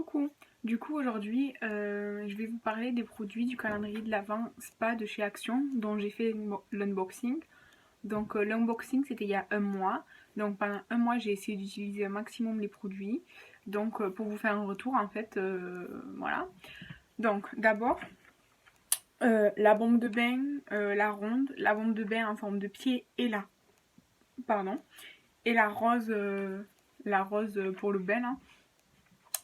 Coucou! Du coup aujourd'hui je vais vous parler des produits du calendrier de l'Avent Spa de chez Action dont j'ai fait l'unboxing. Donc l'unboxing c'était il y a un mois. Donc pendant un mois j'ai essayé d'utiliser un maximum les produits. Donc pour vous faire un retour en fait, voilà. Donc d'abord la bombe de bain, la ronde, la bombe de bain en forme de pied et la rose pour le bain là.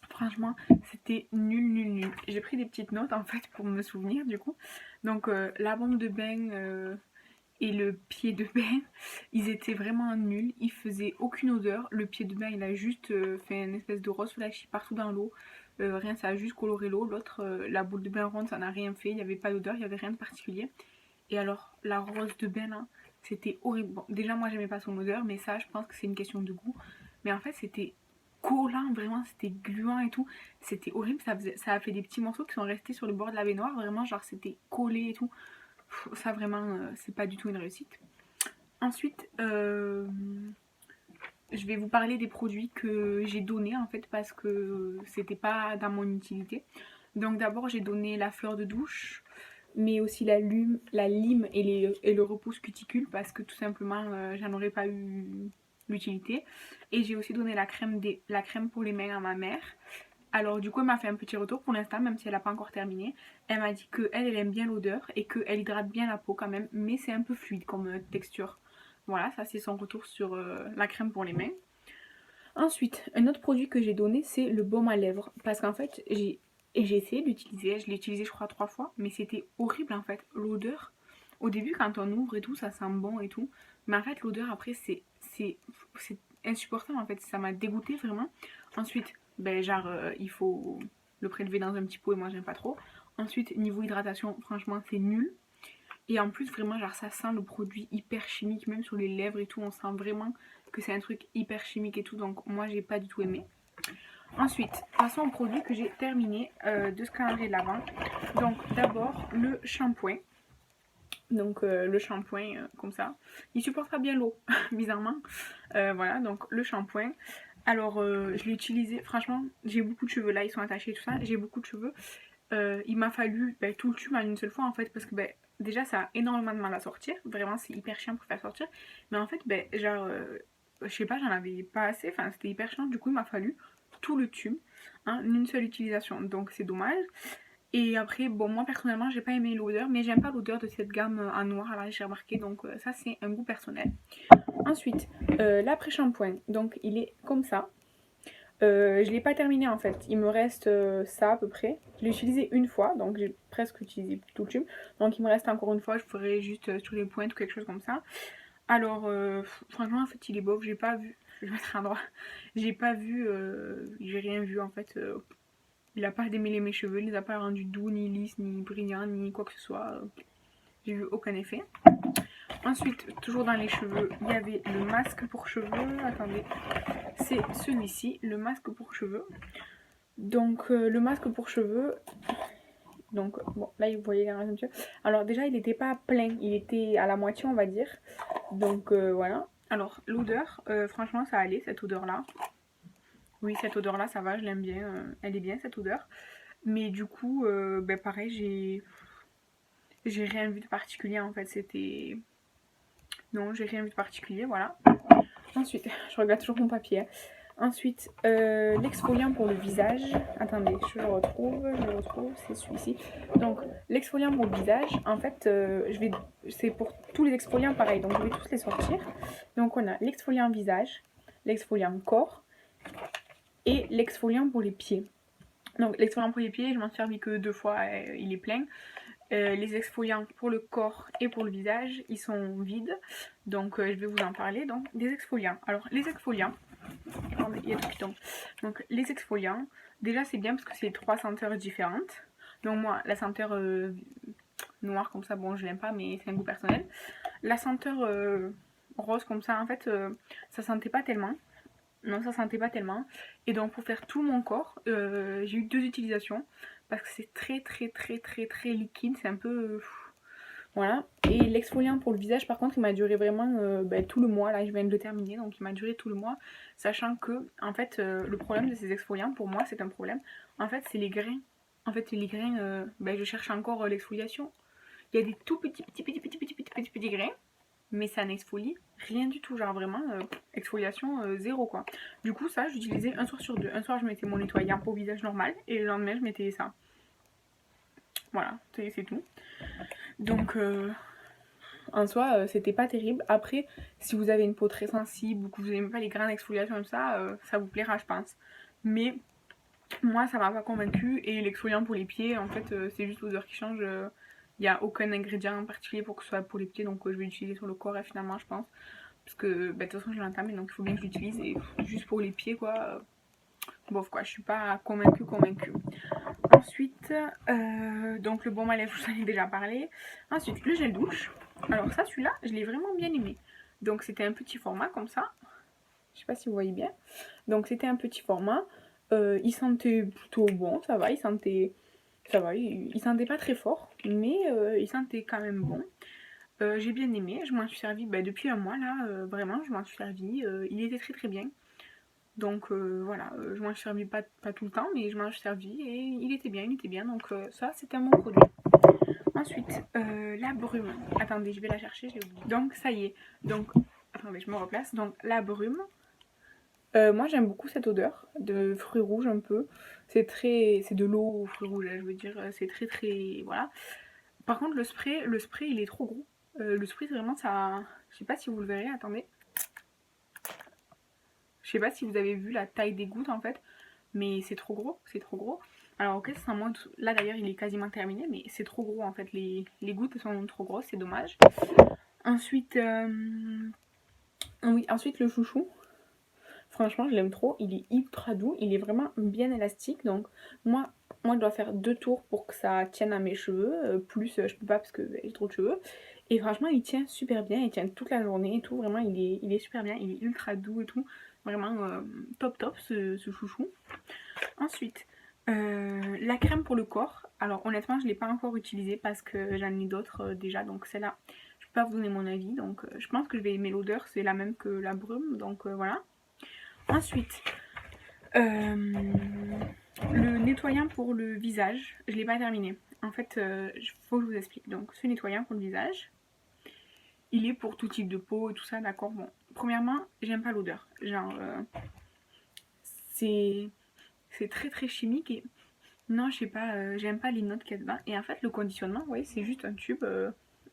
Franchement, c'était nul. J'ai pris des petites notes en fait pour me souvenir du coup. Donc la bombe de bain et le pied de bain, ils étaient vraiment nuls. Ils faisaient aucune odeur. Le pied de bain, il a juste fait une espèce de rose flashy partout dans l'eau. Rien, ça a juste coloré l'eau. L'autre, la boule de bain ronde, ça n'a rien fait. Il n'y avait pas d'odeur, il n'y avait rien de particulier. Et alors, la rose de bain là, c'était horrible. Bon, déjà, moi, j'aimais pas son odeur, mais ça, je pense que c'est une question de goût. Mais en fait, c'était collant, vraiment, c'était gluant et tout. C'était horrible, ça a fait des petits morceaux qui sont restés sur le bord de la baignoire. Vraiment, genre, c'était collé et tout. Ça, vraiment, c'est pas du tout une réussite. Ensuite, je vais vous parler des produits que j'ai donnés en fait parce que c'était pas dans mon utilité. Donc d'abord j'ai donné la fleur de douche, mais aussi la lime et le repousse cuticule parce que tout simplement j'en aurais pas eu l'utilité. Et j'ai aussi donné la crème pour les mains à ma mère. Alors du coup elle m'a fait un petit retour pour l'instant même si elle n'a pas encore terminé. Elle m'a dit que elle aime bien l'odeur et qu'elle hydrate bien la peau quand même, mais c'est un peu fluide comme texture. Voilà, ça c'est son retour sur la crème pour les mains. Ensuite, un autre produit que j'ai donné, c'est le baume à lèvres. Parce qu'en fait, j'ai essayé de l'utiliser. Je l'ai utilisé, je crois, 3 fois. Mais c'était horrible, en fait. L'odeur, au début, quand on ouvre et tout, ça sent bon et tout. Mais en fait, l'odeur, après, c'est insupportable, en fait. Ça m'a dégoûté vraiment. Ensuite, ben, genre, il faut le prélever dans un petit pot et moi, j'aime pas trop. Ensuite, niveau hydratation, franchement, c'est nul. Et en plus, vraiment, genre, ça sent le produit hyper chimique, même sur les lèvres et tout. On sent vraiment que c'est un truc hyper chimique et tout. Donc, moi, j'ai pas du tout aimé. Ensuite, passons au produit que j'ai terminé de ce calendrier de l'Avent. Donc, d'abord, le shampoing. Donc, le shampoing, comme ça. Il supportera bien l'eau, bizarrement. Voilà, donc le shampoing. Alors, je l'ai utilisé, franchement, j'ai beaucoup de cheveux là, ils sont attachés et tout ça. J'ai beaucoup de cheveux. Il m'a fallu tout le tube en une seule fois en fait parce que déjà ça a énormément de mal à sortir, vraiment c'est hyper chiant pour faire sortir, mais en fait genre je sais pas, j'en avais pas assez, enfin c'était hyper chiant, du coup il m'a fallu tout le tube en une seule utilisation, donc c'est dommage. Et après bon, moi personnellement j'ai pas aimé l'odeur, mais j'aime pas l'odeur de cette gamme en noir là, j'ai remarqué, donc ça c'est un goût personnel. Ensuite l'après-shampoing, donc il est comme ça. Je l'ai pas terminé en fait, il me reste ça à peu près. Je l'ai utilisé une fois, donc j'ai presque utilisé tout le tube. Donc il me reste encore une fois, je ferai juste sur les pointes ou quelque chose comme ça. Alors franchement en fait il est bof, j'ai pas vu, je vais mettre un endroit, j'ai rien vu en fait. Il a pas démêlé mes cheveux, il les a pas rendus doux, ni lisses, ni brillants, ni quoi que ce soit. J'ai vu aucun effet. Ensuite, toujours dans les cheveux, il y avait le masque pour cheveux. Attendez, c'est celui-ci, le masque pour cheveux. Donc le masque pour cheveux, donc bon là vous voyez un petit peu. Alors déjà il n'était pas plein, il était à la moitié on va dire. Donc voilà. Alors l'odeur, franchement ça allait cette odeur là. Oui cette odeur là ça va, je l'aime bien, elle est bien cette odeur. Mais du coup pareil j'ai rien vu de particulier en fait, c'était... Non j'ai rien vu de particulier, voilà. Ensuite, je regarde toujours mon papier. Ensuite, l'exfoliant pour le visage. Attendez, je le retrouve, c'est celui-ci. Donc, l'exfoliant pour le visage, en fait, c'est pour tous les exfoliants pareil, donc je vais tous les sortir. Donc, on a l'exfoliant visage, l'exfoliant corps et l'exfoliant pour les pieds. Donc, l'exfoliant pour les pieds, je m'en suis servi que 2 fois, il est plein. Les exfoliants pour le corps et pour le visage, ils sont vides. Donc, je vais vous en parler. Donc, des exfoliants. Alors, les exfoliants, attendez, il y a tout qui tombe. Donc les exfoliants, déjà c'est bien parce que c'est 3 senteurs différentes. Donc moi la senteur noire comme ça, bon je l'aime pas mais c'est un goût personnel. La senteur rose comme ça en fait ça sentait pas tellement. Non ça sentait pas tellement. Et donc pour faire tout mon corps, j'ai eu 2 utilisations. Parce que c'est très liquide, c'est un peu... Voilà. Et l'exfoliant pour le visage, par contre, il m'a duré vraiment tout le mois. Là, je viens de le terminer, donc il m'a duré tout le mois. Sachant que, en fait, le problème de ces exfoliants, pour moi, c'est un problème. En fait, c'est les grains. En fait, les grains, je cherche encore l'exfoliation. Il y a des tout petits grains, mais ça n'exfolie rien du tout. Genre vraiment, exfoliation zéro quoi. Du coup, ça, j'utilisais un soir sur deux. Un soir, je mettais mon nettoyant pour visage normal, et le lendemain, je mettais ça. Voilà, c'est tout. Donc, en soi, c'était pas terrible. Après, si vous avez une peau très sensible ou que vous n'aimez pas les grains d'exfoliation comme ça vous plaira, je pense. Mais moi, ça m'a pas convaincu. Et l'exfoliant pour les pieds, en fait, c'est juste l'odeur qui change. Il n'y a aucun ingrédient en particulier pour que ce soit pour les pieds, donc je vais l'utiliser sur le corps finalement, je pense. Parce que de toute façon, je l'ai entamé, donc il faut bien que je l'utilise. Et juste pour les pieds, quoi, bof quoi, je suis pas convaincue. Ensuite, donc le baume à lèvres, je vous en ai déjà parlé. Ensuite, le gel douche. Alors ça, celui-là, je l'ai vraiment bien aimé. Donc c'était un petit format comme ça. Je sais pas si vous voyez bien. Donc c'était un petit format. Il sentait plutôt bon, ça va. Il sentait pas très fort, mais il sentait quand même bon. J'ai bien aimé. Je m'en suis servi depuis un mois là. Vraiment, je m'en suis servi. Il était très très bien. Donc voilà, je m'en suis servi pas tout le temps, mais je m'en suis servi et il était bien. Donc ça, c'était un bon produit. Ensuite, la brume. Attendez, je vais la chercher, j'ai oublié. Donc ça y est. Donc, attendez, je me replace. Donc la brume. Moi j'aime beaucoup cette odeur de fruits rouges un peu. C'est de l'eau aux fruits rouges, je veux dire. C'est très très, voilà. Par contre le spray il est trop gros. Le spray c'est vraiment ça. Je sais pas si vous le verrez. Attendez. Je sais pas si vous avez vu la taille des gouttes en fait, mais c'est trop gros, c'est trop gros. Alors ok, ça monte, là d'ailleurs il est quasiment terminé, mais c'est trop gros en fait, les gouttes sont trop grosses, c'est dommage. Ensuite, oui, ensuite le chouchou, franchement je l'aime trop, il est ultra doux, il est vraiment bien élastique, donc moi je dois faire 2 tours pour que ça tienne à mes cheveux, plus je peux pas parce que j'ai trop de cheveux. Et franchement il tient super bien, il tient toute la journée et tout, vraiment il est super bien, il est ultra doux et tout. Vraiment top ce chouchou. Ensuite, la crème pour le corps. Alors honnêtement, je ne l'ai pas encore utilisée parce que j'en ai d'autres déjà. Donc celle-là, je ne peux pas vous donner mon avis. Donc je pense que je vais aimer l'odeur. C'est la même que la brume. Donc voilà. Ensuite, le nettoyant pour le visage. Je ne l'ai pas terminé. En fait, il faut que je vous explique. Donc ce nettoyant pour le visage, il est pour tout type de peau et tout ça. D'accord. Bon, premièrement, j'aime pas l'odeur. Genre, c'est très très chimique et non, je sais pas, j'aime pas les notes qu'il y a dedans. Et en fait, le conditionnement, ouais, c'est juste un tube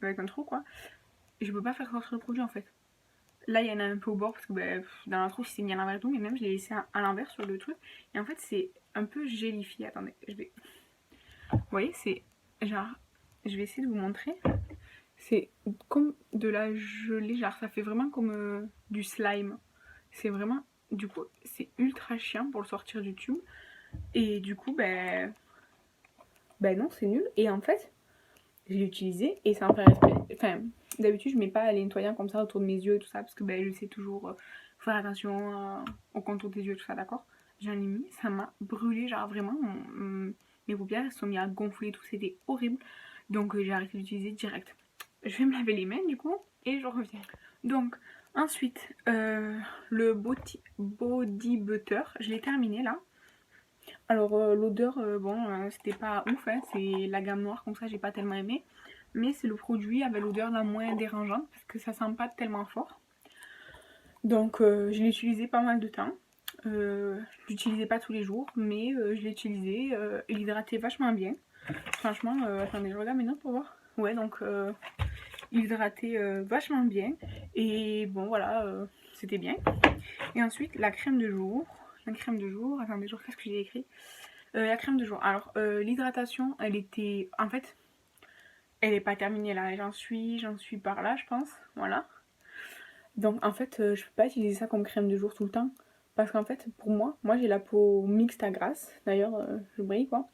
avec un trou quoi. Et je peux pas faire sortir le produit en fait. Là, il y en a un peu au bord parce que dans la trousse, il s'est mis à l'envers et tout, mais même je l'ai laissé à l'envers sur le truc. Et en fait, c'est un peu gélifié. Attendez, je vais. Vous voyez, c'est genre. Je vais essayer de vous montrer. C'est comme de la gelée, genre ça fait vraiment comme du slime. C'est vraiment. Du coup, c'est ultra chiant pour le sortir du tube. Et du coup, non, c'est nul. Et en fait, je l'ai utilisé et ça me fait respect. Enfin, d'habitude, je mets pas les nettoyants comme ça autour de mes yeux et tout ça parce que je sais toujours faire attention au contour des yeux et tout ça, d'accord. J'en ai mis, ça m'a brûlé, genre vraiment, mes paupières elles se sont mis à gonfler et tout, c'était horrible. Donc j'ai arrêté d'utiliser direct. Je vais me laver les mains du coup et je reviens. Donc, ensuite, le body butter, je l'ai terminé là. Alors l'odeur, c'était pas ouf, hein, c'est la gamme noire, comme ça j'ai pas tellement aimé. Mais c'est le produit avec l'odeur la moins dérangeante, parce que ça sent pas tellement fort. Donc je l'ai utilisé pas mal de temps. Je l'utilisais pas tous les jours, mais je l'ai utilisé. Il hydratait vachement bien. Franchement, attendez, je regarde mes notes pour voir. Ouais, donc il hydratait vachement bien. Et bon, voilà, c'était bien. Et ensuite, la crème de jour. La crème de jour, attendez, qu'est-ce que j'ai écrit? La crème de jour. Alors, l'hydratation, elle était... En fait, elle n'est pas terminée là. J'en suis par là, je pense. Voilà. Donc, en fait, je peux pas utiliser ça comme crème de jour tout le temps. Parce qu'en fait, pour moi j'ai la peau mixte à grasse. D'ailleurs, je brille quoi.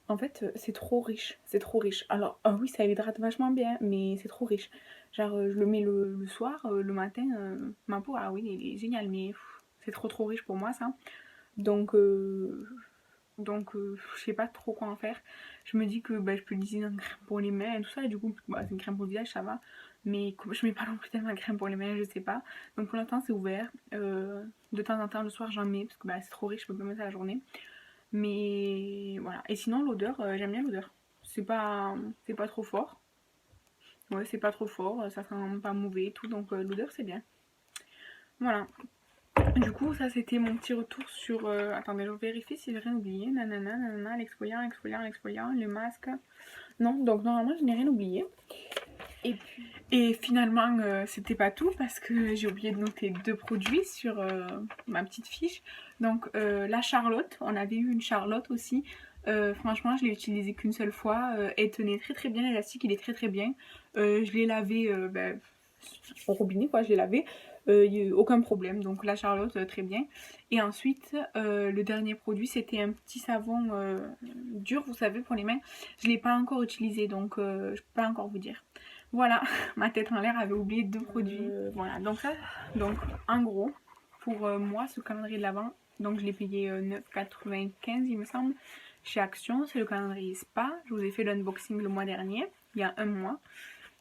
En fait, c'est trop riche. C'est trop riche. Alors, oui, ça hydrate vachement bien, mais c'est trop riche. Genre, je le mets le soir, le matin, ma peau, ah oui, elle est géniale, mais c'est trop riche pour moi ça. Donc, Donc je sais pas trop quoi en faire. Je me dis que je peux utiliser une crème pour les mains et tout ça, et du coup c'est une crème pour le visage, ça va. Mais comme je mets pas non plus tellement de crème pour les mains, je sais pas. Donc pour l'instant c'est ouvert. De temps en temps le soir j'en mets parce que c'est trop riche, je peux pas mettre à la journée. Mais voilà. Et sinon l'odeur, j'aime bien l'odeur. C'est pas trop fort. Ouais, c'est pas trop fort, ça sent pas mauvais et tout, donc l'odeur c'est bien. Voilà. Du coup, ça c'était mon petit retour sur. Attendez, je vérifie si j'ai rien oublié. Nanana, nanana, l'exfoliant, le masque. Non, donc normalement je n'ai rien oublié. Et finalement, c'était pas tout parce que j'ai oublié de noter 2 produits sur ma petite fiche. Donc la Charlotte, on avait eu une Charlotte aussi. Franchement, je l'ai utilisée qu'une seule fois. Elle tenait très très bien, l'élastique il est très très bien. Je l'ai lavé au robinet, quoi, je l'ai lavé. Aucun problème, donc la Charlotte, très bien. Et ensuite, le dernier produit, c'était un petit savon dur, vous savez, pour les mains. Je ne l'ai pas encore utilisé, donc je ne peux pas encore vous dire. Voilà, ma tête en l'air avait oublié 2 produits. Voilà, donc ça, donc en gros, pour moi, ce calendrier de l'Avent, donc je l'ai payé 9,95 il me semble, chez Action. C'est le calendrier Spa. Je vous ai fait l'unboxing le mois dernier, il y a un mois.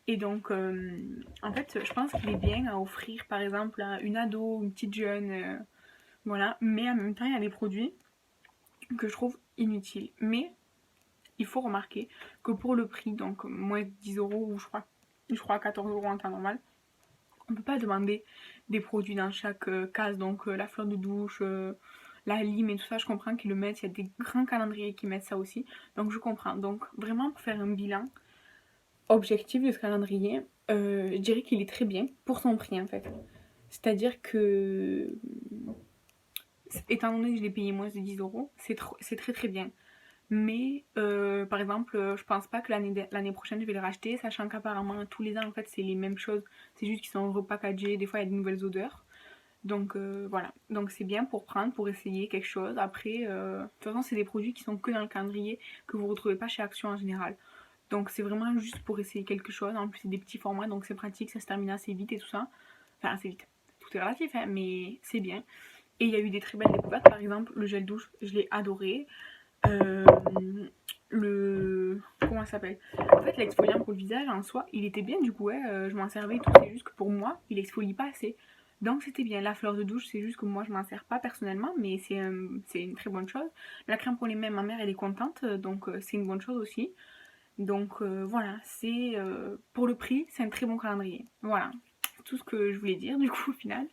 Et donc, en fait, je pense qu'il est bien à offrir, par exemple, à une ado, une petite jeune, voilà. Mais en même temps, il y a des produits que je trouve inutiles. Mais il faut remarquer que pour le prix, donc moins de 10 euros, ou je crois 14 euros en temps normal, on ne peut pas demander des produits dans chaque case. Donc, la fleur de douche, la lime et tout ça, je comprends qu'ils le mettent. Il y a des grands calendriers qui mettent ça aussi. Donc, je comprends. Donc, vraiment, pour faire un bilan objectif de ce calendrier, je dirais qu'il est très bien pour son prix en fait. C'est-à-dire que, étant donné que je l'ai payé moins de 10 euros, c'est très très bien. Mais par exemple, je pense pas que l'année prochaine je vais le racheter, sachant qu'apparemment tous les ans en fait c'est les mêmes choses, c'est juste qu'ils sont repackagés, des fois il y a de nouvelles odeurs. Donc voilà, donc c'est bien pour prendre, pour essayer quelque chose. Après, de toute façon c'est des produits qui sont que dans le calendrier, que vous retrouvez pas chez Action en général. Donc c'est vraiment juste pour essayer quelque chose. En plus c'est des petits formats, donc c'est pratique, ça se termine assez vite et tout ça. Enfin assez vite, tout est relatif, hein, mais c'est bien. Et il y a eu des très belles découvertes, par exemple le gel douche, je l'ai adoré. Euh, Comment ça s'appelle? En fait l'exfoliant pour le visage en soi, il était bien du coup, ouais, je m'en servais et tout, c'est juste que pour moi, il exfolie pas assez. Donc c'était bien. La fleur de douche, c'est juste que moi je m'en sers pas personnellement, mais c'est une très bonne chose. La crème pour les mains, ma mère elle est contente, donc c'est une bonne chose aussi. Donc voilà, c'est pour le prix, c'est un très bon calendrier. Voilà, tout ce que je voulais dire du coup au final.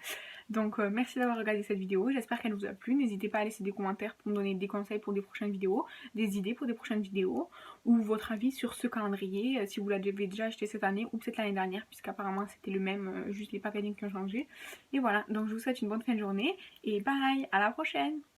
Donc merci d'avoir regardé cette vidéo, j'espère qu'elle vous a plu. N'hésitez pas à laisser des commentaires pour me donner des conseils pour des prochaines vidéos, des idées pour des prochaines vidéos, ou votre avis sur ce calendrier, si vous l'avez déjà acheté cette année ou peut-être l'année dernière, puisqu'apparemment c'était le même, juste les packaging qui ont changé. Et voilà, donc je vous souhaite une bonne fin de journée et bye, à la prochaine.